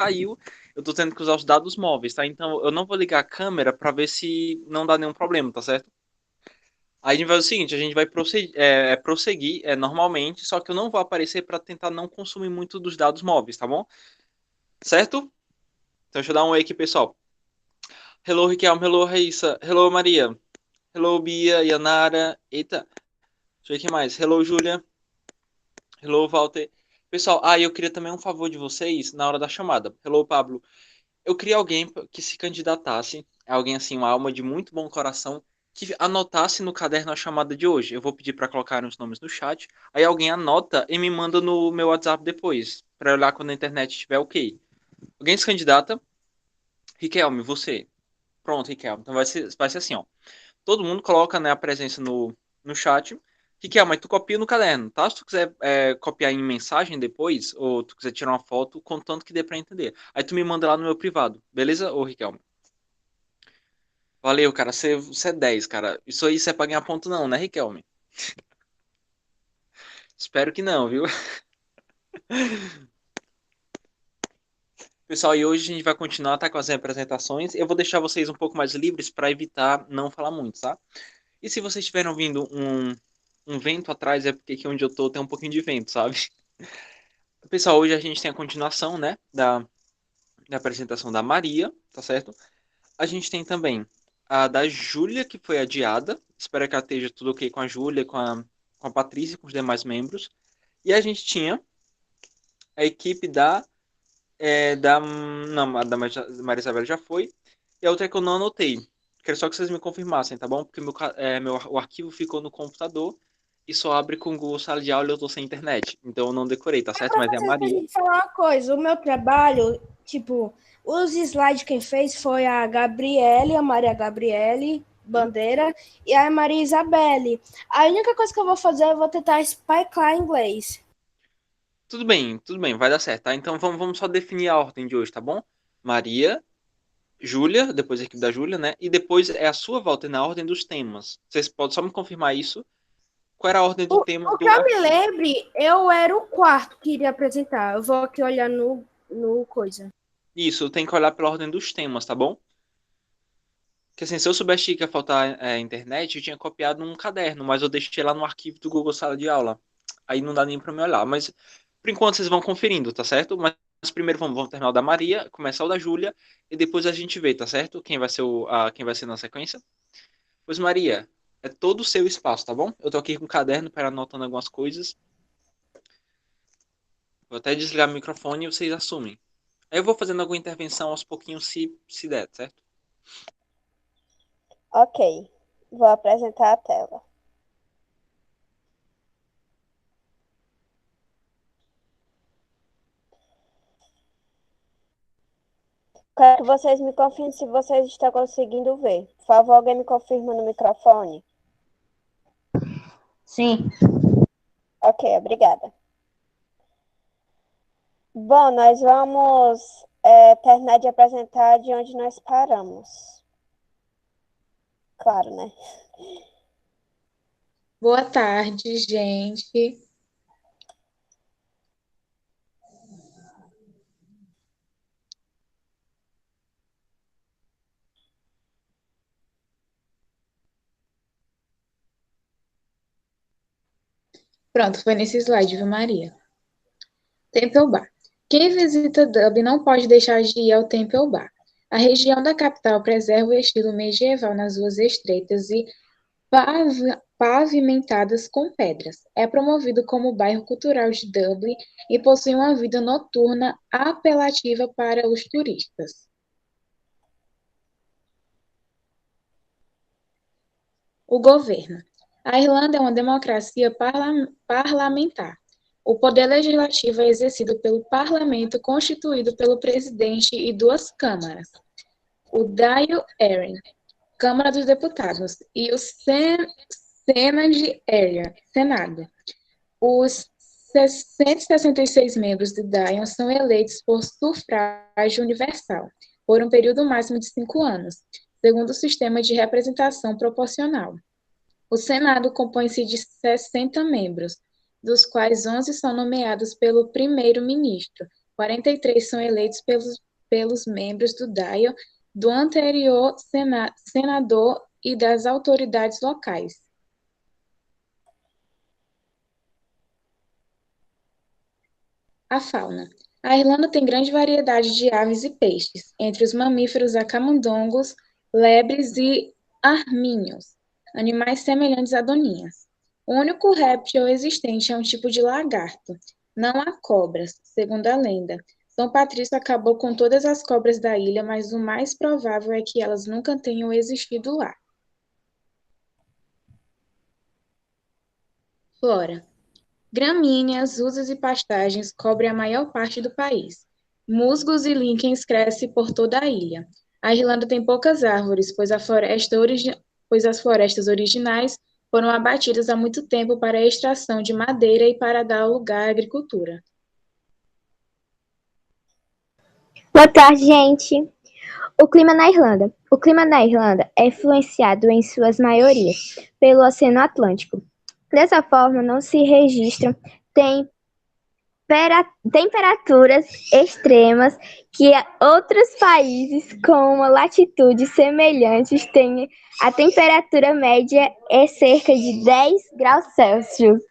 caiu, eu tô tendo que usar os dados móveis, tá? Então eu não vou ligar a câmera para ver se não dá nenhum problema, tá certo? Aí a gente vai fazer o seguinte, a gente vai prosseguir normalmente, só que eu não vou aparecer para tentar não consumir muito dos dados móveis, tá bom? Certo? Então deixa eu dar um oi aqui, pessoal. Hello, Riquelme. Hello, Raíssa. Hello, Maria. Hello, Bia, Yanara. Eita, deixa eu ver quem mais. Hello, Júlia. Hello, Walter. Pessoal, eu queria também um favor de vocês na hora da chamada. Hello, Pablo. Eu queria alguém que se candidatasse, alguém assim, uma alma de muito bom coração, que anotasse no caderno a chamada de hoje. Eu vou pedir para colocar os nomes no chat. Aí alguém anota e me manda no meu WhatsApp depois, para olhar quando a internet estiver ok. Alguém se candidata? Riquelme, você. Pronto, Riquelme. Então vai ser assim, ó. Todo mundo coloca, né, a presença no chat. Mas tu copia no caderno, tá? Se tu quiser copiar em mensagem depois, ou tu quiser tirar uma foto, contanto que dê pra entender. Aí tu me manda lá no meu privado, beleza, ô Riquelme? Valeu, cara. Você é 10, cara. Isso aí você é pra ganhar ponto não, né, Riquelme? Espero que não, viu? Pessoal, e hoje a gente vai continuar, tá, com as representações. Eu vou deixar vocês um pouco mais livres para evitar não falar muito, tá? E se vocês estiverem ouvindo um vento atrás, é porque aqui onde eu tô tem um pouquinho de vento, sabe? Pessoal, hoje a gente tem a continuação, né, da apresentação da Maria, tá certo? A gente tem também a da Júlia, que foi adiada. Espero que ela esteja tudo ok com a Júlia, com a Patrícia e com os demais membros. E a gente tinha a equipe não, a da Maria Isabel já foi. E a outra que eu não anotei. Quero só que vocês me confirmassem, tá bom? Porque o arquivo ficou no computador e só abre com o Google Sala de Aula e eu tô sem internet. Então eu não decorei, tá certo? Mas é a Vocês Maria. têm que falar uma coisa. O meu trabalho, tipo, os slides quem fez foi a Gabriele, a Maria Gabriele Bandeira e a Maria Isabelle. A única coisa que eu vou fazer é eu vou tentar explicar em inglês. Tudo bem, vai dar certo, tá? Então vamos só definir a ordem de hoje, tá bom? Maria, Júlia, depois a equipe da Júlia, né? E depois é a sua volta na ordem dos temas. Vocês podem só me confirmar isso? Qual era a ordem do tema O que do eu me arquivo? lembre, eu era o quarto que iria apresentar. Eu vou aqui olhar no coisa. Isso, tem que olhar pela ordem dos temas, tá bom? Porque assim, se eu soubesse que ia faltar internet, eu tinha copiado num caderno, mas eu deixei lá no arquivo do Google Sala de Aula. Aí não dá nem pra me olhar. Mas por enquanto vocês vão conferindo, tá certo? Mas primeiro vamos terminar o da Maria, começar o da Júlia, e depois a gente vê, tá certo? Quem vai ser na sequência. Pois Maria, é todo o seu espaço, tá bom? Eu tô aqui com o caderno para anotando algumas coisas. Vou até desligar o microfone e vocês assumem. Aí eu vou fazendo alguma intervenção aos pouquinhos se der, certo? Ok, vou apresentar a tela. Quero que vocês me confirmem se vocês estão conseguindo ver. Por favor, alguém me confirma no microfone. Sim. Ok, obrigada. Bom, nós vamos terminar de apresentar de onde nós paramos. Claro, né? Boa tarde, gente. Pronto, foi nesse slide, viu, Maria? Temple Bar. Quem visita Dublin não pode deixar de ir ao Temple Bar. A região da capital preserva o estilo medieval nas ruas estreitas e pavimentadas com pedras. É promovido como bairro cultural de Dublin e possui uma vida noturna apelativa para os turistas. O governo. A Irlanda é uma democracia parlamentar. O poder legislativo é exercido pelo parlamento, constituído pelo presidente e duas câmaras. O Dáil-Éireann, Câmara dos Deputados, e o Senado. Os 166 membros do Dáil são eleitos por sufrágio universal, por um período máximo de 5 anos, segundo o sistema de representação proporcional. O Senado compõe-se de 60 membros, dos quais 11 são nomeados pelo primeiro-ministro, 43 são eleitos pelos membros do DAIO, do anterior senador e das autoridades locais. A fauna. A Irlanda tem grande variedade de aves e peixes, entre os mamíferos há camundongos, lebres e armínios, animais semelhantes a doninhas. O único réptil existente é um tipo de lagarto. Não há cobras, segundo a lenda. São Patrício acabou com todas as cobras da ilha, mas o mais provável é que elas nunca tenham existido lá. Flora. Gramíneas, urzes e pastagens cobrem a maior parte do país. Musgos e líquens crescem por toda a ilha. A Irlanda tem poucas árvores, pois as florestas originais foram abatidas há muito tempo para a extração de madeira e para dar lugar à agricultura. Boa tarde, gente. O clima na Irlanda. O clima na Irlanda é influenciado em suas maiorias pelo Oceano Atlântico. Dessa forma, não se registram temperaturas extremas que outros países com uma latitude semelhante têm. A temperatura média é cerca de 10 graus Celsius.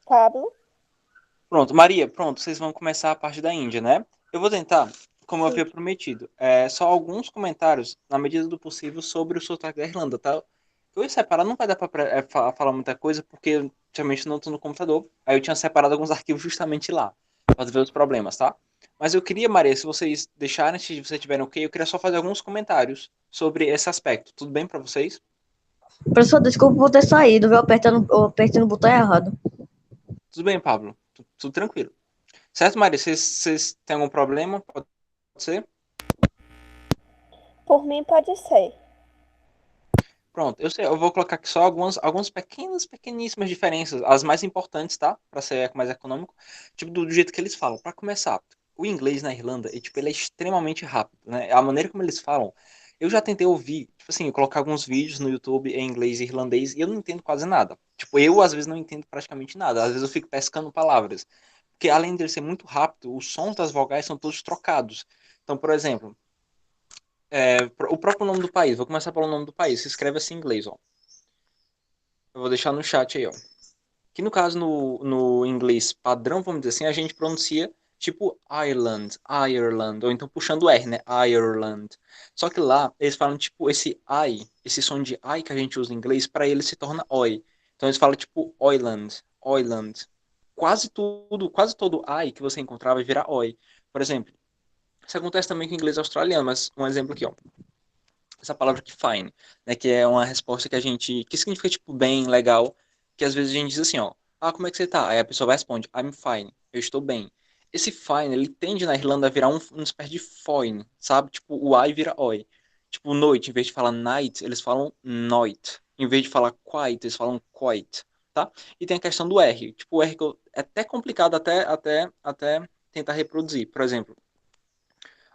Pablo? Pronto, Maria, pronto, vocês vão começar a parte da Índia, né? Eu vou tentar, como eu havia prometido, só alguns comentários, na medida do possível, sobre o sotaque da Irlanda, tá? Eu ia separar, não vai dar pra falar muita coisa, porque eu, ultimamente não estou no computador. Aí eu tinha separado alguns arquivos justamente lá, para ver os problemas, tá? Mas eu queria, Maria, se vocês deixarem, se vocês tiverem ok, eu queria só fazer alguns comentários sobre esse aspecto. Tudo bem para vocês? Professor, desculpa por ter saído, viu? Eu apertei no botão errado. Tudo bem, Pablo. Tudo tranquilo. Certo, Maria? Vocês têm algum problema? Pode ser? Por mim, pode ser. Pronto, eu vou colocar aqui só algumas pequeníssimas diferenças, as mais importantes, tá? Para ser mais econômico, tipo do jeito que eles falam. Para começar, o inglês na Irlanda, ele é extremamente rápido, né? A maneira como eles falam, eu já tentei ouvir, tipo assim, colocar alguns vídeos no YouTube em inglês e irlandês e eu não entendo quase nada. Tipo, eu às vezes não entendo praticamente nada, às vezes eu fico pescando palavras, porque além de ele ser muito rápido, os sons das vogais são todos trocados. Então, por exemplo, o próprio nome do país. Vou começar pelo nome do país. Se escreve assim em inglês, ó. Eu vou deixar no chat aí, ó. Que no caso, no inglês padrão, vamos dizer assim, a gente pronuncia tipo Ireland, Ireland, ou então puxando o R, né? Ireland. Só que lá, eles falam tipo esse I, esse som de I que a gente usa em inglês, para eles se torna oi. Então eles falam tipo Oiland, Oiland. Quase todo I que você encontrar vai virar oi. Por exemplo, isso acontece também com o inglês australiano, mas um exemplo aqui, ó. Essa palavra aqui, fine, né, que é uma resposta que significa, tipo, bem, legal, que às vezes a gente diz assim, ó, como é que você tá? Aí a pessoa vai e responde, I'm fine, eu estou bem. Esse fine, ele tende na Irlanda a virar uma espécie de foine, sabe? Tipo, o I vira oi. Tipo, noite, em vez de falar night, eles falam noit. Em vez de falar quiet, eles falam quite, tá? E tem a questão do R. Tipo, o R é até complicado até tentar reproduzir. Por exemplo,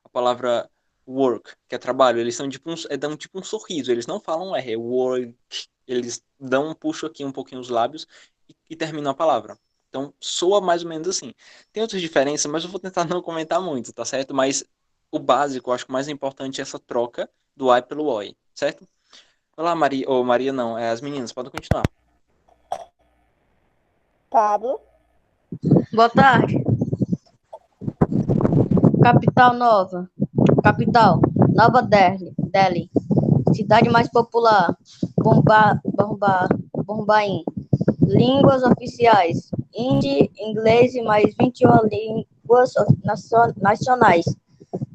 a palavra work, que é trabalho, eles são tipo dão tipo um sorriso, eles não falam R, é work, eles dão um puxo aqui um pouquinho os lábios e terminam a palavra. Então, soa mais ou menos assim. Tem outras diferenças, mas eu vou tentar não comentar muito, tá certo? Mas o básico, eu acho que o mais importante é essa troca do I pelo OI, certo? Olá, Maria, ou Maria não, as meninas, podem continuar. Pablo? Boa tarde. Capital, Nova Delhi. Cidade mais popular, Bombaim. Línguas oficiais, hindi, inglês e mais 21 línguas nacionais.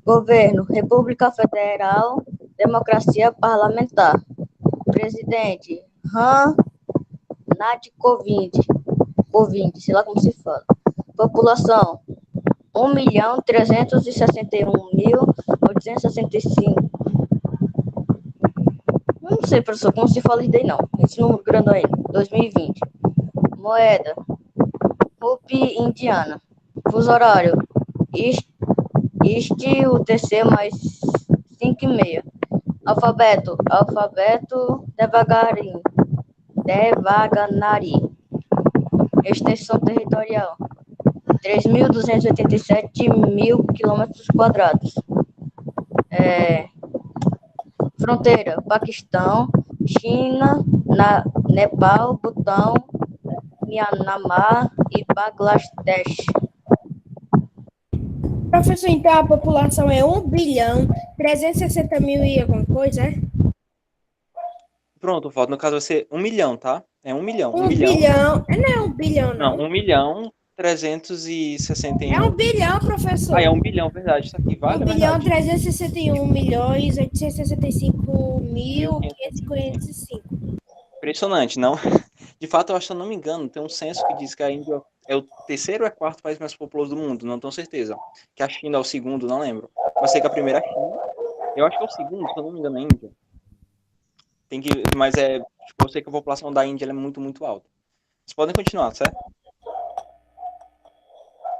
Governo, República Federal, democracia parlamentar. Presidente, Nath Kovind, sei lá como se fala. População, 1.361.865. Não sei, professor, como se fala isso daí, não. Esse número grande aí, 2020. Moeda, rupia indiana. Fuso horário, UTC mais 5:30. Alfabeto devagarinho. Devanagari. Extensão territorial: 3.287 mil quilômetros quadrados. Fronteira: Paquistão, China, Nepal, Butão, Myanmar e Bangladesh. Professor, então a população é 1.360.000 e alguma coisa, é? Pronto, Valdo, no caso vai ser 1 milhão, tá? É 1 milhão. 1 bilhão. Não é 1 bilhão, Não, não. 1 milhão 361. É 1 bilhão, professor. Ah, é 1 bilhão, verdade. Isso aqui 1 vale, é bilhão verdade. 361.865.545. Impressionante, não? De fato, eu acho, se eu não me engano, tem um censo que diz que a Índia é o terceiro ou é quarto país mais populoso do mundo, não tenho certeza. Que a China é o segundo, não lembro. Mas sei que a primeira é a China. Eu acho que é o segundo, se eu não me engano, é a Índia. Tem que, mas tipo, eu sei que a população da Índia ela é muito, muito alta. Vocês podem continuar, certo?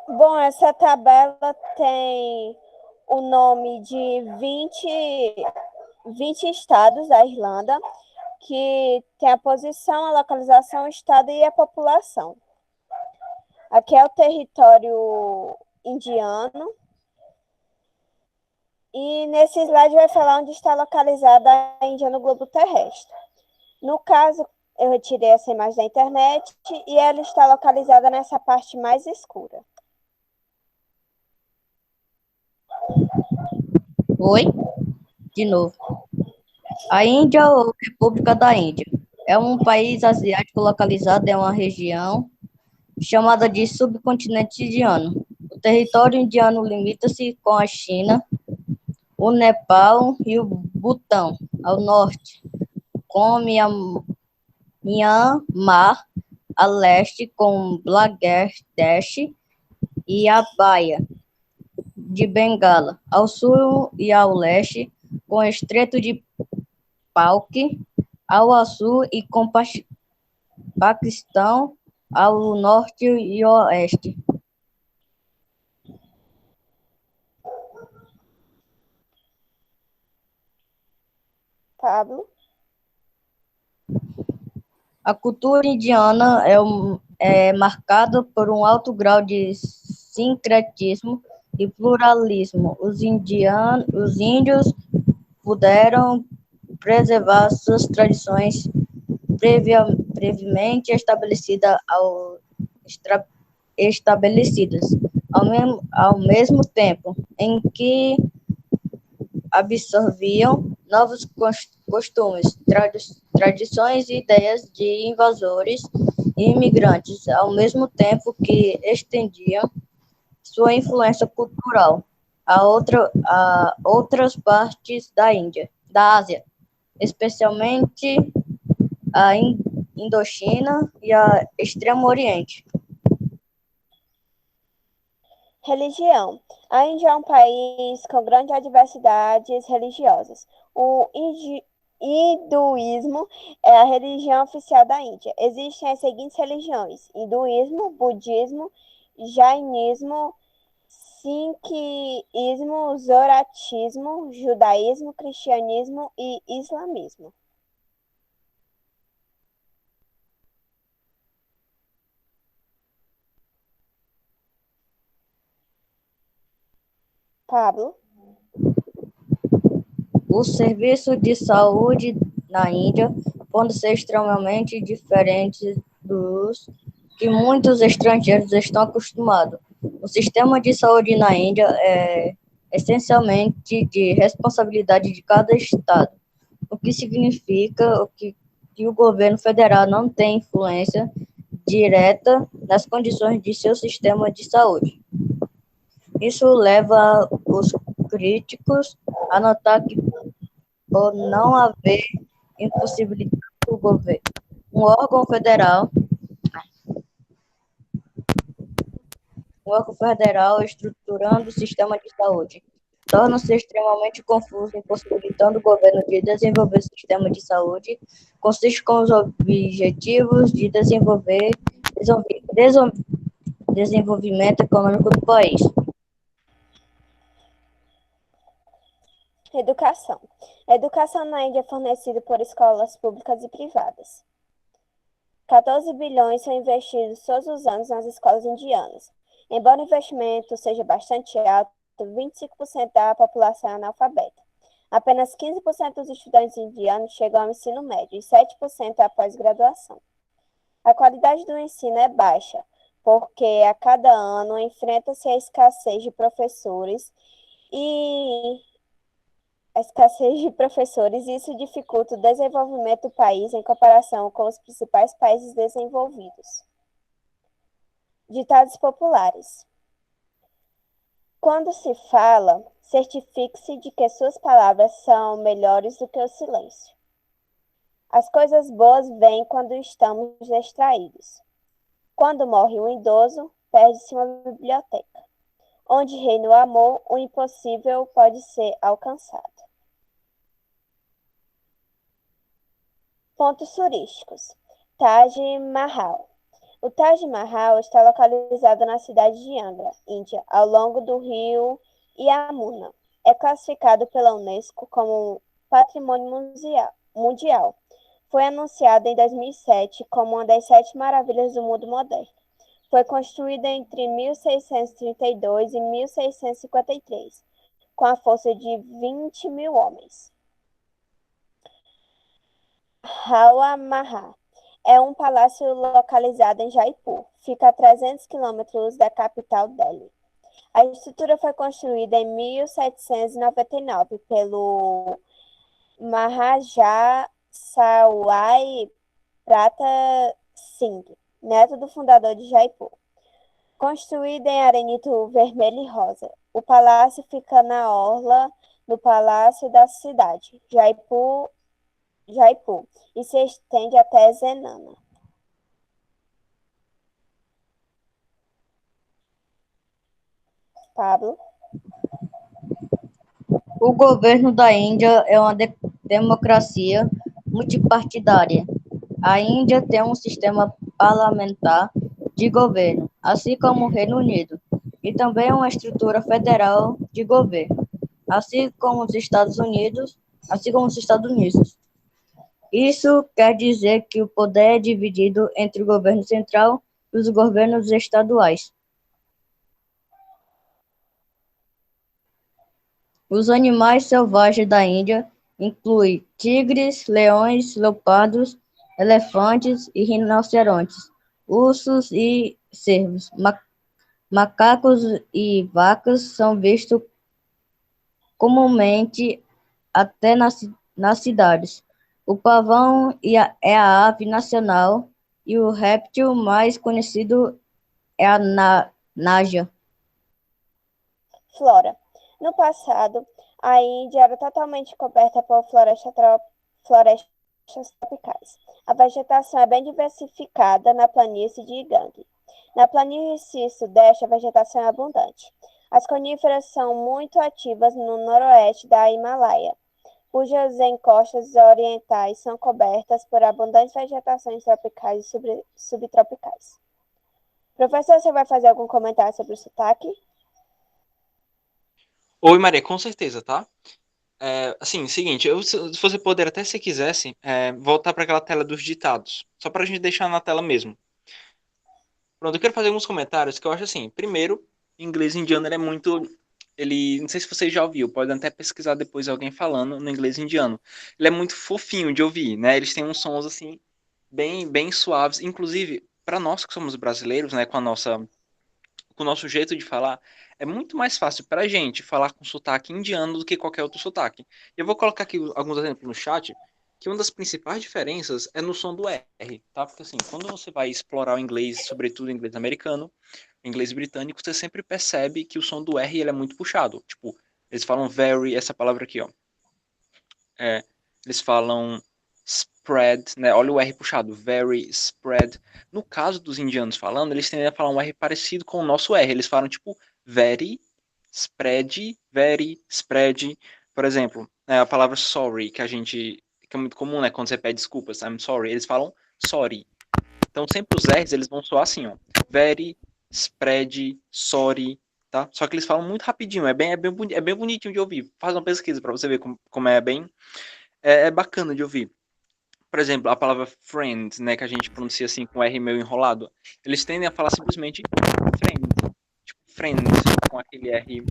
Bom, essa tabela tem o nome de 20 estados da Irlanda, que tem a posição, a localização, o estado e a população. Aqui é o território indiano. E nesse slide vai falar onde está localizada a Índia no globo terrestre. No caso, eu retirei essa imagem da internet e ela está localizada nessa parte mais escura. Oi, de novo. A Índia ou República da Índia é um país asiático localizado em uma região chamada de subcontinente indiano. O território indiano limita-se com a China, o Nepal e o Butão, ao norte, com Myanmar, a leste, com Bangladesh e a Baía de Bengala, ao sul e ao leste, com o Estreito de Palk, ao sul e com Paquistão, ao norte e oeste. Pablo? A cultura indiana é marcada por um alto grau de sincretismo e pluralismo. Os índios puderam preservar suas tradições previamente estabelecidas, ao mesmo tempo em que absorviam novos costumes, tradições e ideias de invasores e imigrantes, ao mesmo tempo que estendiam sua influência cultural a outras partes da Ásia, especialmente a Indochina e a Extremo Oriente. Religião. A Índia é um país com grandes diversidades religiosas. O hinduísmo é a religião oficial da Índia. Existem as seguintes religiões: hinduísmo, budismo, jainismo, sikhismo, zoroastrismo, judaísmo, cristianismo e islamismo. Pablo? O serviço de saúde na Índia pode ser extremamente diferente dos que muitos estrangeiros estão acostumados. O sistema de saúde na Índia é essencialmente de responsabilidade de cada estado, o que significa que o governo federal não tem influência direta nas condições de seu sistema de saúde. Isso leva os críticos a notar que, por não haver impossibilidade do governo, um órgão federal estruturando o sistema de saúde, torna-se extremamente confuso, impossibilitando o governo de desenvolver o sistema de saúde, consiste com os objetivos de desenvolvimento econômico do país. Educação. A educação na Índia é fornecida por escolas públicas e privadas. 14 bilhões são investidos todos os anos nas escolas indianas. Embora o investimento seja bastante alto, 25% da população é analfabeta. Apenas 15% dos estudantes indianos chegam ao ensino médio e 7% à pós-graduação. A qualidade do ensino é baixa, porque a cada ano enfrenta-se a escassez de professores e isso dificulta o desenvolvimento do país em comparação com os principais países desenvolvidos. Ditados populares. Quando se fala, certifique-se de que suas palavras são melhores do que o silêncio. As coisas boas vêm quando estamos distraídos. Quando morre um idoso, perde-se uma biblioteca. Onde reina o amor, o impossível pode ser alcançado. Pontos turísticos. Taj Mahal. O Taj Mahal está localizado na cidade de Agra, Índia, ao longo do rio Yamuna. É classificado pela Unesco como Patrimônio Mundial. Foi anunciado em 2007 como uma das 7 maravilhas do mundo moderno. Foi construído entre 1632 e 1653, com a força de 20 mil homens. Hawa Mahal é um palácio localizado em Jaipur. Fica a 300 quilômetros da capital Delhi. A estrutura foi construída em 1799 pelo Maharaja Sawai Pratap Singh, neto do fundador de Jaipur. Construído em arenito vermelho e rosa, o palácio fica na orla do Palácio da Cidade, Jaipur, e se estende até Zenana. Pablo. O governo da Índia é uma democracia multipartidária. A Índia tem um sistema parlamentar de governo, assim como o Reino Unido, e também uma estrutura federal de governo, assim como os Estados Unidos. Isso quer dizer que o poder é dividido entre o governo central e os governos estaduais. Os animais selvagens da Índia incluem tigres, leões, leopardos, elefantes e rinocerontes, ursos e cervos. Macacos e vacas são vistos comumente até nas cidades. O pavão é a ave nacional e o réptil mais conhecido é a naja. Flora. No passado, a Índia era totalmente coberta por florestas tropicais. A vegetação é bem diversificada na planície de Gange. Na planície sudeste, a vegetação é abundante. As coníferas são muito ativas no noroeste da Himalaia, cujas encostas orientais são cobertas por abundantes vegetações tropicais e subtropicais. Professor, você vai fazer algum comentário sobre o sotaque? Oi, Maria, com certeza, tá? Assim, seguinte, se você puder até se quisesse, voltar para aquela tela dos ditados, só para a gente deixar na tela mesmo. Pronto, eu quero fazer alguns comentários que eu acho assim. Primeiro, o inglês indiano ele é muito. Não sei se você já ouviu, pode até pesquisar depois alguém falando no inglês indiano. Ele é muito fofinho de ouvir, né? Eles têm uns sons assim, bem suaves. Inclusive, para nós que somos brasileiros, né, com o nosso jeito de falar, é muito mais fácil para a gente falar com sotaque indiano do que qualquer outro sotaque. Eu vou colocar aqui alguns exemplos no chat, que uma das principais diferenças é no som do R, tá? Porque assim, quando você vai explorar o inglês, sobretudo o inglês americano, o inglês britânico, você sempre percebe que o som do R ele é muito puxado. Tipo, eles falam very, essa palavra aqui, ó. Eles falam spread, né? Olha o R puxado, very, spread. No caso dos indianos falando, eles tendem a falar um R parecido com o nosso R. Eles falam tipo very, spread. Por exemplo, a palavra sorry, que é muito comum, né? Quando você pede desculpas, I'm sorry, eles falam sorry. Então sempre os R's eles vão soar assim, ó. Very, spread, sorry, tá? Só que eles falam muito rapidinho, é bem bonitinho de ouvir. Faz uma pesquisa para você ver como é bem. É bacana de ouvir. Por exemplo, a palavra friend, né, que a gente pronuncia assim com R meio enrolado, eles tendem a falar simplesmente friend, tipo friends, com aquele R.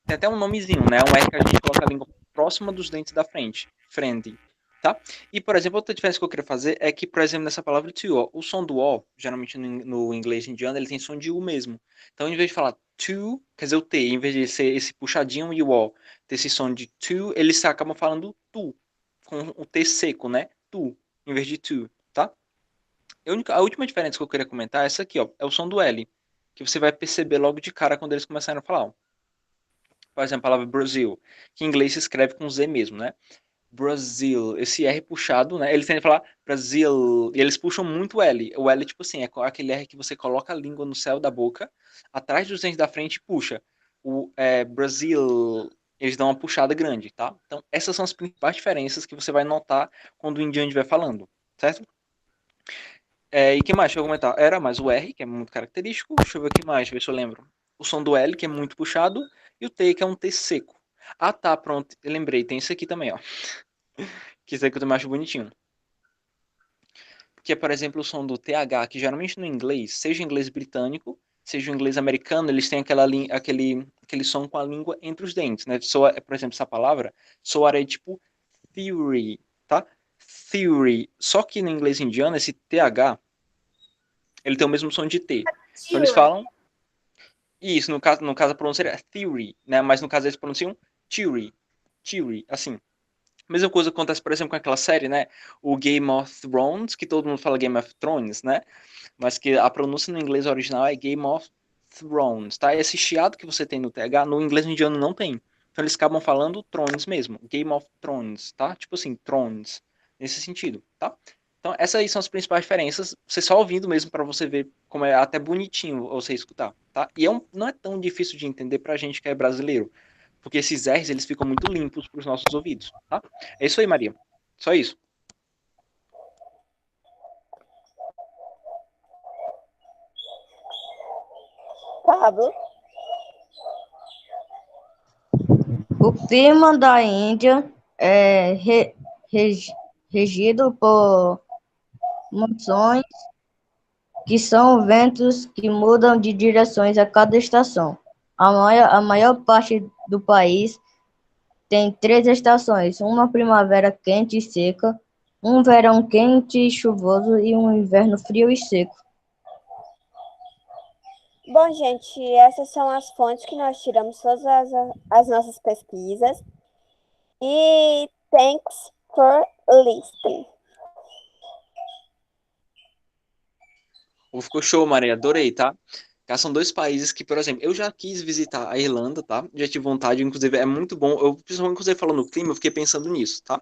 Tem até um nomezinho, né, um R que a gente coloca a língua próxima dos dentes da frente, friend, tá? E, por exemplo, outra diferença que eu queria fazer é que, por exemplo, nessa palavra to, ó, o som do O, geralmente no inglês indiano, ele tem som de U mesmo. Então, em vez de falar to, quer dizer o T, em vez de ser esse puxadinho e o O, ter esse som de to, eles acabam falando tu, com o T seco, né? Tu, em vez de to, tá? A última diferença que eu queria comentar é essa aqui, ó, é o som do L, que você vai perceber logo de cara quando eles começarem a falar, ó. Por exemplo, a palavra Brasil, que em inglês se escreve com Z mesmo, né? Brasil, esse R puxado, né? Eles tendem a falar Brasil, e eles puxam muito o L. O L, tipo assim, é aquele R que você coloca a língua no céu da boca, atrás dos dentes da frente e puxa. O Brasil, eles dão uma puxada grande, tá? Então, essas são as principais diferenças que você vai notar quando o indiano estiver falando, certo? E que mais? Deixa eu comentar. Era mais o R, que é muito característico. Deixa eu ver o que mais, deixa eu ver se eu lembro. O som do L, que é muito puxado, e o T, que é um T seco. Ah, tá, pronto. Eu lembrei, tem esse aqui também, ó. Que esse aqui eu também acho bonitinho. Que é, por exemplo, o som do TH, que geralmente no inglês, seja o inglês britânico, seja o inglês americano, eles têm aquele som com a língua entre os dentes, né? Soa, por exemplo, essa palavra soaria tipo theory, tá? Theory. Só que no inglês indiano, esse TH, ele tem o mesmo som de T. Então eles falam... Isso, no caso a pronúncia é theory, né? Mas no caso eles pronunciam theory. Theory, assim. Mesma coisa acontece, por exemplo, com aquela série, né? O Game of Thrones, que todo mundo fala Game of Thrones, né? Mas que a pronúncia no inglês original é Game of Thrones, tá? Esse chiado que você tem no TH, no inglês indiano não tem. Então eles acabam falando Thrones mesmo. Game of Thrones, tá? Tipo assim, Thrones. Nesse sentido, tá? Então essas aí são as principais diferenças. Você só ouvindo mesmo para você ver como é até bonitinho você escutar, tá? E não é tão difícil de entender pra gente que é brasileiro. Porque esses R's, eles ficam muito limpos para os nossos ouvidos, tá? É isso aí, Maria. Só isso. Pablo, O clima da Índia é regido por monções, que são ventos que mudam de direções a cada estação. A maior parte do país tem 3 estações: uma primavera quente e seca, um verão quente e chuvoso e um inverno frio e seco. bom, gente, essas são as fontes que nós tiramos todas as nossas pesquisas. E thanks for listening. Ficou show, Maria. Adorei, tá? Cá são dois países que, por exemplo, eu já quis visitar a Irlanda, tá? Já tive vontade, inclusive, é muito bom. Eu, principalmente, inclusive, falando no clima, eu fiquei pensando nisso, tá?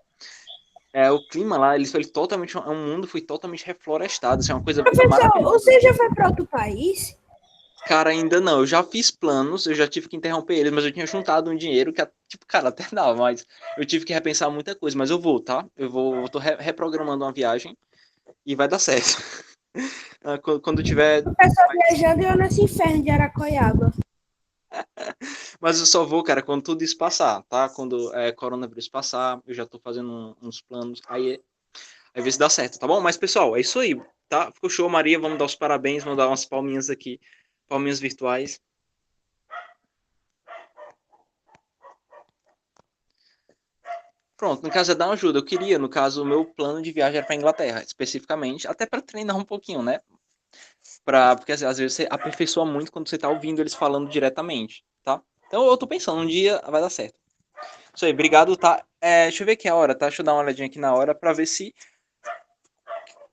O clima lá, ele totalmente, é um mundo foi totalmente reflorestado, isso é uma coisa Professor, maravilhosa. você já foi para outro país? Cara, ainda não. Eu já fiz planos, eu já tive que interromper eles, mas eu tinha juntado um dinheiro que, tipo, cara, até dava, mas eu tive que repensar muita coisa. Mas eu vou, tá? Eu tô reprogramando uma viagem e vai dar certo. Quando tiver. O pessoal viajando e eu nesse inferno de Aracoiaba. Mas eu só vou, cara, quando tudo isso passar, tá? Quando coronavírus passar, eu já tô fazendo uns planos. Aí ver se dá certo, tá bom? Mas, pessoal, é isso aí, tá? Ficou show, Maria. Vamos dar os parabéns, vamos dar umas palminhas aqui. Palminhas virtuais. Pronto, no caso é dar uma ajuda. Eu queria, no caso, o meu plano de viagem era para Inglaterra, especificamente, até para treinar um pouquinho, né? Porque às vezes você aperfeiçoa muito quando você tá ouvindo eles falando diretamente, tá? Então eu tô pensando, um dia vai dar certo. Isso aí, obrigado, tá? Deixa eu ver aqui a hora, tá? Deixa eu dar uma olhadinha aqui na hora para ver se.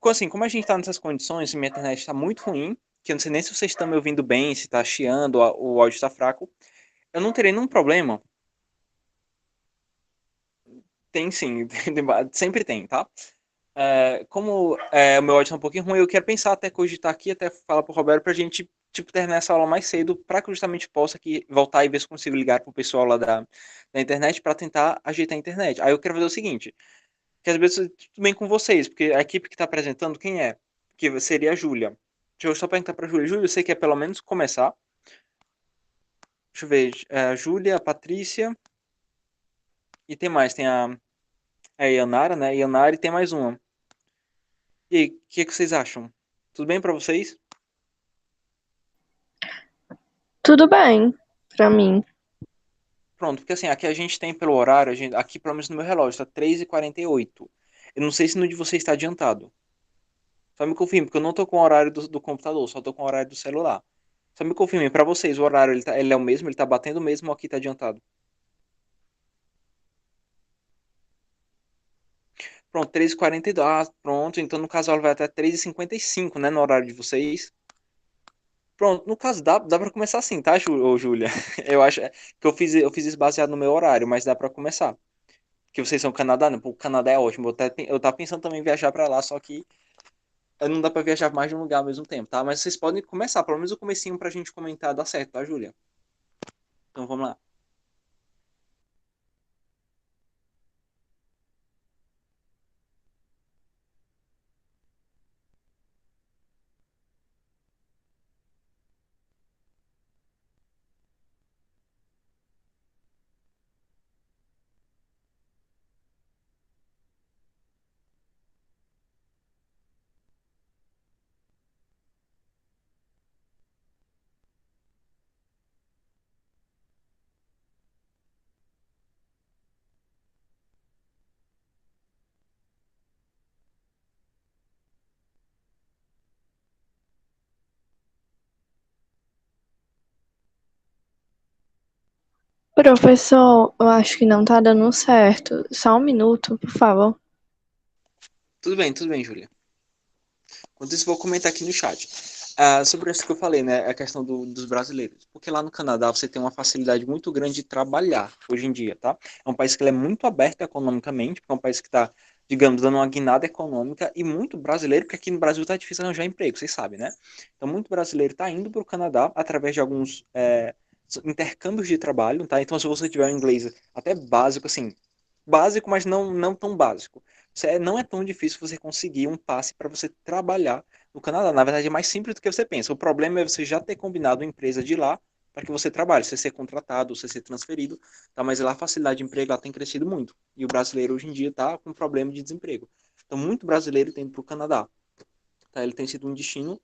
Assim, como a gente tá nessas condições, minha internet tá muito ruim, que eu não sei nem se vocês estão me ouvindo bem, se tá chiando, o áudio tá fraco. Eu não terei nenhum problema. Tem sim, sempre tem, tá? Como o meu áudio tá um pouquinho ruim, eu quero pensar até cogitar aqui, até falar pro Roberto pra gente, tipo, terminar essa aula mais cedo, para que eu justamente possa aqui voltar e ver se consigo ligar pro pessoal lá da internet para tentar ajeitar a internet. Aí eu quero fazer o seguinte, que às vezes tudo bem com vocês, porque a equipe que tá apresentando, quem é? Que seria a Júlia. Deixa eu só perguntar pra Júlia. Júlia, você quer pelo menos começar? Deixa eu ver, a Júlia, a Patrícia, e tem mais, tem a Yanara, né? Yanara e tem mais uma. E aí, o que vocês acham? Tudo bem para vocês? Tudo bem, pra mim. Pronto, porque assim, aqui a gente tem pelo horário, aqui pelo menos no meu relógio, tá 3h48. Eu não sei se no de vocês está adiantado. Só me confirme, porque eu não tô com o horário do computador, só tô com o horário do celular. Só me confirme, para vocês, o horário ele é o mesmo, ele tá batendo o mesmo ou aqui tá adiantado? Pronto, 3h42. Ah, pronto, então no caso ela vai até 3h55, né, no horário de vocês. Pronto, no caso dá para começar assim, tá, ô, Júlia? Eu acho que eu fiz isso baseado no meu horário, mas dá para começar. Que vocês são Canadá, né? Pô, o Canadá é ótimo. Eu tava pensando também em viajar para lá, só que não dá para viajar mais de um lugar ao mesmo tempo, tá? Mas vocês podem começar, pelo menos o comecinho pra gente comentar, dá certo, tá, Júlia? Então vamos lá. Professor, eu acho que não tá dando certo. Só um minuto, por favor. Tudo bem, Júlia. Enquanto isso, vou comentar aqui no chat. Sobre isso que eu falei, né? A questão dos brasileiros. Porque lá no Canadá você tem uma facilidade muito grande de trabalhar hoje em dia, tá? É um país que ele é muito aberto economicamente, porque é um país que está, digamos, dando uma guinada econômica e muito brasileiro, porque aqui no Brasil está difícil arranjar emprego, vocês sabem, né? Então, muito brasileiro está indo para o Canadá através de alguns intercâmbios de trabalho, tá? Então, se você tiver um inglês até básico, assim, básico, mas não tão básico. Não é tão difícil você conseguir um passe para você trabalhar no Canadá. Na verdade, é mais simples do que você pensa. O problema é você já ter combinado uma empresa de lá para que você trabalhe, você ser contratado, você ser transferido, tá? Mas lá a facilidade de emprego lá tem crescido muito. E o brasileiro hoje em dia está com problema de desemprego. Então, muito brasileiro tem ido para o Canadá. Tá? Ele tem sido um destino.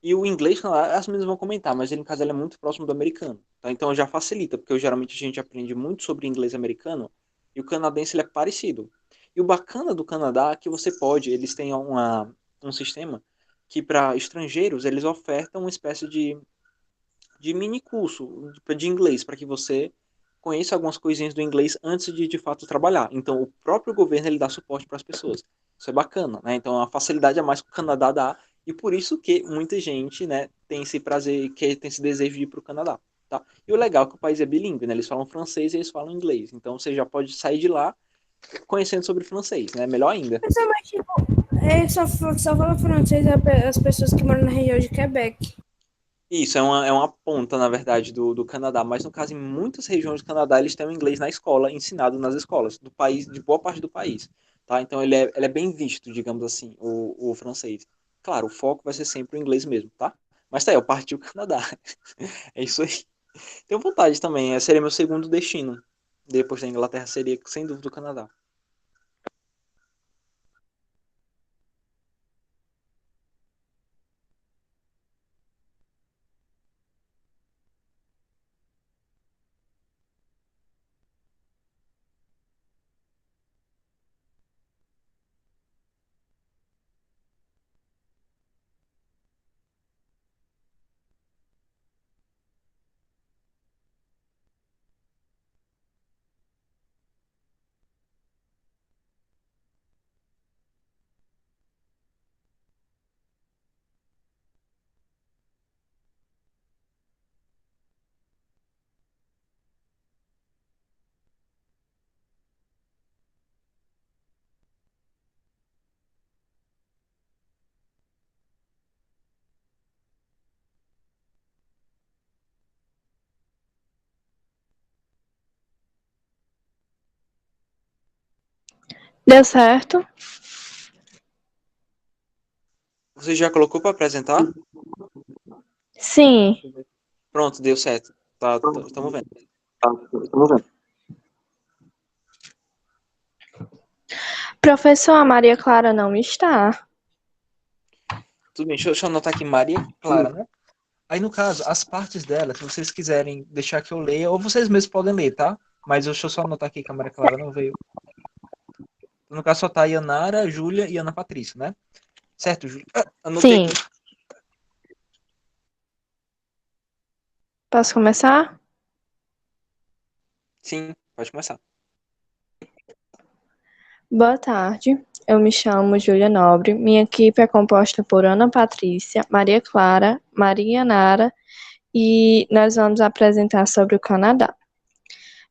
E o inglês, as meninas vão comentar, mas ele, em casa, ele é muito próximo do americano. Tá? Então já facilita, porque geralmente a gente aprende muito sobre inglês americano e o canadense ele é parecido. E o bacana do Canadá é que você pode, eles têm um sistema que para estrangeiros eles ofertam uma espécie de mini curso de inglês para que você conheça algumas coisinhas do inglês antes de fato trabalhar. Então o próprio governo ele dá suporte para as pessoas. Isso é bacana, né? Então a facilidade a mais que o Canadá dá e por isso que muita gente, né, tem esse prazer, que tem esse desejo de ir para o Canadá, tá? E o legal é que o país é bilíngue, né? Eles falam francês e eles falam inglês. Então você já pode sair de lá conhecendo sobre francês, né? Melhor ainda. Mas, tipo, só fala francês as pessoas que moram na região de Quebec. Isso, é uma ponta, na verdade, do Canadá. Mas, no caso, em muitas regiões do Canadá, eles têm o inglês na escola, ensinado nas escolas do país, de boa parte do país. Tá? Então, ele é bem visto, digamos assim, o francês. Claro, o foco vai ser sempre o inglês mesmo, tá? Mas tá aí, eu parti o Canadá. É isso aí. Tenho vontade também, seria meu segundo destino. Depois da Inglaterra, seria, sem dúvida, o Canadá. Deu certo? Você já colocou para apresentar? Sim. Pronto, deu certo. Tá, estamos vendo. Professor, a Maria Clara não está. Tudo bem, deixa eu anotar aqui Maria Clara, né? Aí, no caso, as partes dela, se vocês quiserem deixar que eu leia, ou vocês mesmos podem ler, tá? Mas deixa eu só anotar aqui que a Maria Clara não veio. No caso, só tá a Yanara, a Júlia e a Ana Patrícia, né? Certo, Júlia? Anotei Sim. aqui. Posso começar? Sim, pode começar. Boa tarde, eu me chamo Júlia Nobre. Minha equipe é composta por Ana Patrícia, Maria Clara, Maria Nara e nós vamos apresentar sobre o Canadá.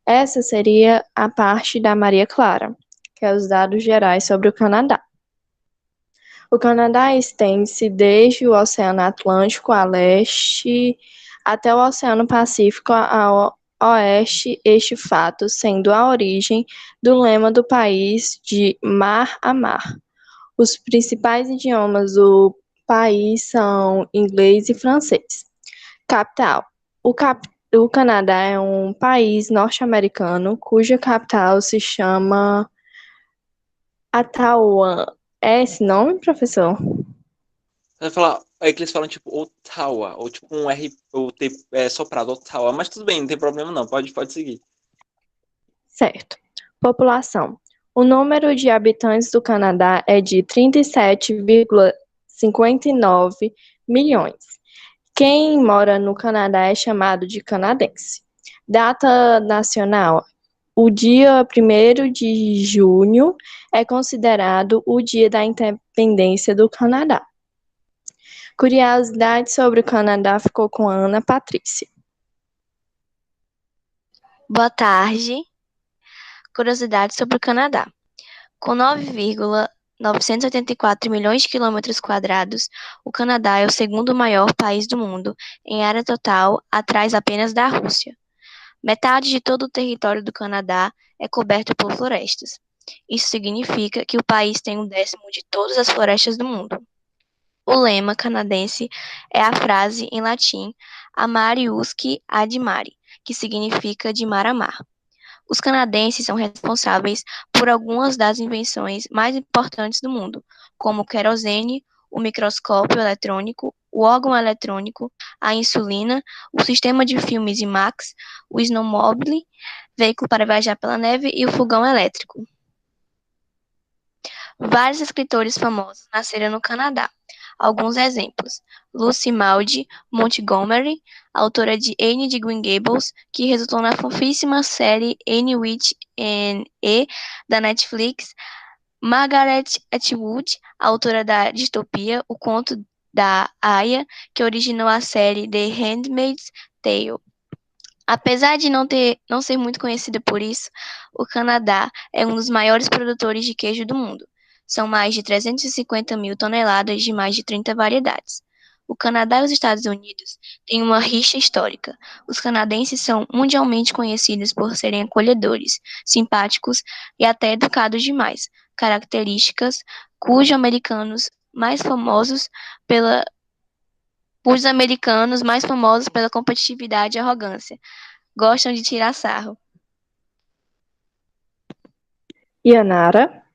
Essa seria a parte da Maria Clara, que é os dados gerais sobre o Canadá. O Canadá estende-se desde o Oceano Atlântico a leste até o Oceano Pacífico a oeste, este fato sendo a origem do lema do país de mar a mar. Os principais idiomas do país são inglês e francês. Capital. O Canadá é um país norte-americano cuja capital se chama Ottawa. É esse nome, professor? Vai falar, é que eles falam tipo Ottawa, ou tipo um R, ou T soprado, Ottawa, mas tudo bem, não tem problema não, pode seguir. Certo. População. O número de habitantes do Canadá é de 37,59 milhões. Quem mora no Canadá é chamado de canadense. Data nacional. O dia 1º de junho é considerado o dia da independência do Canadá. Curiosidade sobre o Canadá ficou com a Ana Patrícia. Boa tarde. Curiosidade sobre o Canadá. Com 9,984 milhões de quilômetros quadrados, o Canadá é o segundo maior país do mundo em área total, atrás apenas da Rússia. Metade de todo o território do Canadá é coberto por florestas. Isso significa que o país tem 1/10 de todas as florestas do mundo. O lema canadense é a frase em latim "Amare usque ad mare", que significa de mar a mar. Os canadenses são responsáveis por algumas das invenções mais importantes do mundo, como o querosene, o microscópio eletrônico, o órgão eletrônico, a insulina, o sistema de filmes IMAX, o snowmobile, veículo para viajar pela neve e o fogão elétrico. Vários escritores famosos nasceram no Canadá. Alguns exemplos: Lucy Maud Montgomery, autora de Anne de Green Gables, que resultou na fofíssima série Anne with an E da Netflix; Margaret Atwood, autora da distopia O Conto da Aia, que originou a série The Handmaid's Tale. Apesar de não ser muito conhecida por isso, o Canadá é um dos maiores produtores de queijo do mundo. São mais de 350 mil toneladas de mais de 30 variedades. O Canadá e os Estados Unidos têm uma rixa histórica. Os canadenses são mundialmente conhecidos por serem acolhedores, simpáticos e até educados demais, características cujos americanos mais famosos pela competitividade e arrogância. Gostam de tirar sarro. Yanara.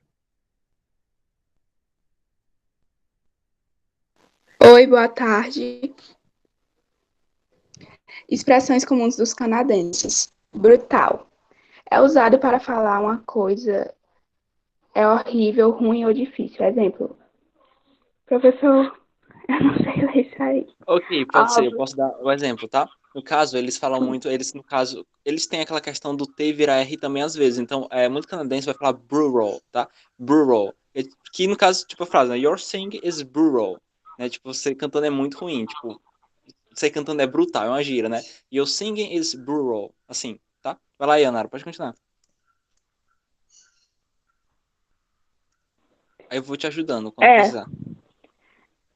Oi, boa tarde. Expressões comuns dos canadenses. Brutal. É usado para falar uma coisa é horrível, ruim ou difícil. Exemplo. Professor, eu não sei ler isso aí. Ok, pode ser, eu posso dar o exemplo, tá? No caso, eles falam muito, eles têm aquela questão do T virar R também às vezes, então, muito canadense vai falar brutal, tá? Brutal. Que no caso, tipo a frase, né? Your singing is brutal, né? Tipo, você cantando é muito ruim, tipo, você cantando é brutal, é uma gíria, né? Your singing is brutal, assim, tá? Vai lá, Yanara, pode continuar. Aí eu vou te ajudando quando precisar.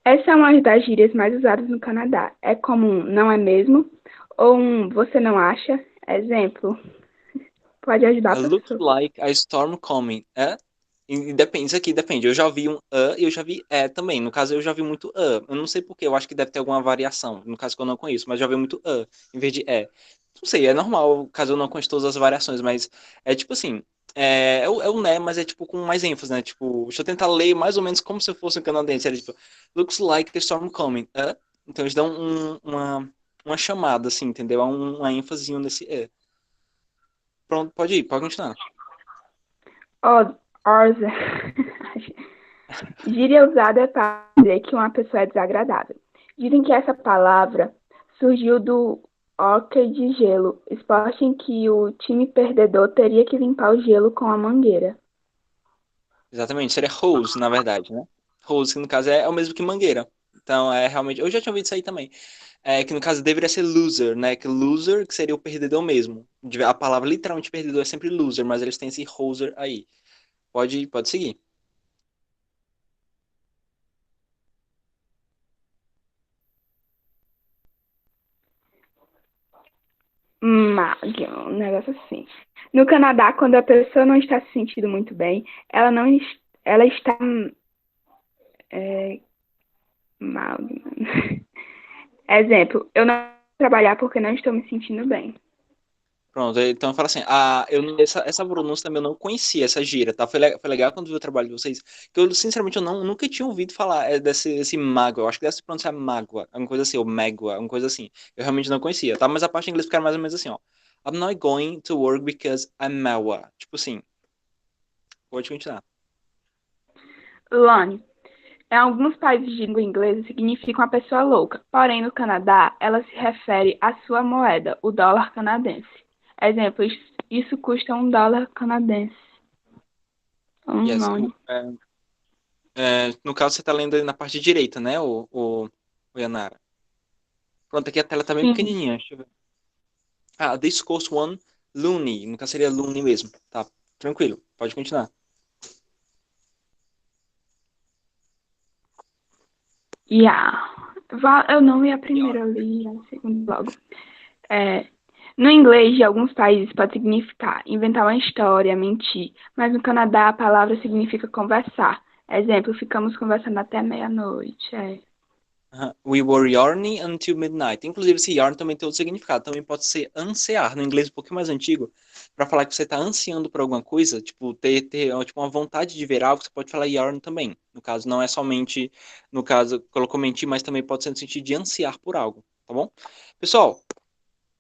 Essa é uma das gírias mais usadas no Canadá. É comum, não é mesmo? Ou você não acha? Exemplo. Pode ajudar, professor? Look like a storm coming. E depende, isso aqui depende. Eu já vi um e eu já vi também. No caso, eu já vi muito Eu não sei porquê, eu acho que deve ter alguma variação. No caso que eu não conheço, mas já vi muito em vez de Não sei, é normal, caso eu não conheça todas as variações, mas é tipo assim, É o né, mas é tipo com mais ênfase, né? Tipo, deixa eu tentar ler mais ou menos como se eu fosse um canadense. Era tipo, looks like the storm coming. Então eles dão uma chamada, assim, entendeu? Há uma ênfase nesse Pronto, pode ir, pode continuar. Orza. Gíria usada para dizer que uma pessoa é desagradável. Dizem que essa palavra surgiu do hóquei de gelo, esporte em que o time perdedor teria que limpar o gelo com a mangueira. Exatamente, seria hose, na verdade, né? Hose, que no caso é o mesmo que mangueira. Então, realmente. Eu já tinha ouvido isso aí também. Que no caso deveria ser loser, né? Que loser que seria o perdedor mesmo. A palavra literalmente perdedor é sempre loser, mas eles têm esse hoser aí. Pode seguir. Um negócio assim. No Canadá, quando a pessoa não está se sentindo muito bem, ela está mal. Exemplo, eu não vou trabalhar porque não estou me sentindo bem. Pronto, então fala assim, essa pronúncia também eu não conhecia, essa gíria, tá? Foi legal quando vi o trabalho de vocês, que eu, sinceramente, eu nunca tinha ouvido falar desse mágoa, eu acho que deve se pronunciar mágoa, alguma coisa assim, ou mégua, alguma coisa assim. Eu realmente não conhecia, tá? Mas a parte em inglês fica mais ou menos assim, ó. I'm not going to work because I'm mágoa. Tipo assim, pode continuar. Lone, em alguns países de língua inglesa significa uma pessoa louca, porém no Canadá ela se refere à sua moeda, o dólar canadense. Exemplo, isso custa $1 canadense. Yes, Lone. no caso você tá lendo aí na parte direita, né, o Yanara? Pronto, aqui a tela tá bem Sim. pequenininha, deixa eu ver. This cost one loonie, no caso seria loonie mesmo, tá? Tranquilo, pode continuar. Yeah. Eu não li a primeira, eu li a segunda logo. No inglês de alguns países pode significar inventar uma história, mentir, mas no Canadá a palavra significa conversar. Exemplo, ficamos conversando até meia-noite. We were yarning until midnight. Inclusive, esse yarn também tem outro significado. Também pode ser ansiar, no inglês um pouquinho mais antigo, para falar que você está ansiando por alguma coisa, tipo, ter tipo, uma vontade de ver algo, você pode falar yarn também. No caso, não é somente, no caso, colocou mentir, mas também pode ser no sentido de ansiar por algo, tá bom? Pessoal,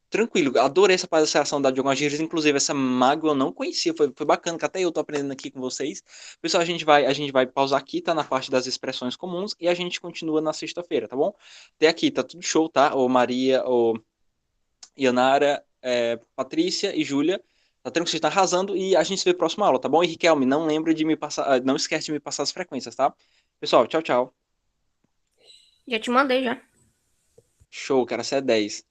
tranquilo, adorei essa palhaçação de algumas gírias, inclusive essa mágoa eu não conhecia, foi bacana, que até eu tô aprendendo aqui com vocês. Pessoal, a gente vai pausar aqui, tá na parte das expressões comuns, e a gente continua na sexta-feira, tá bom? Até aqui, tá tudo show, tá? Ô Maria, ô Yanara, Patrícia e Júlia, tá tranquilo, vocês estão arrasando, e a gente se vê na próxima aula, tá bom? E Riquelme, não lembre de me passar, não esquece de me passar as frequências, tá? Pessoal, tchau, tchau. Já te mandei já. Show, cara, você é 10.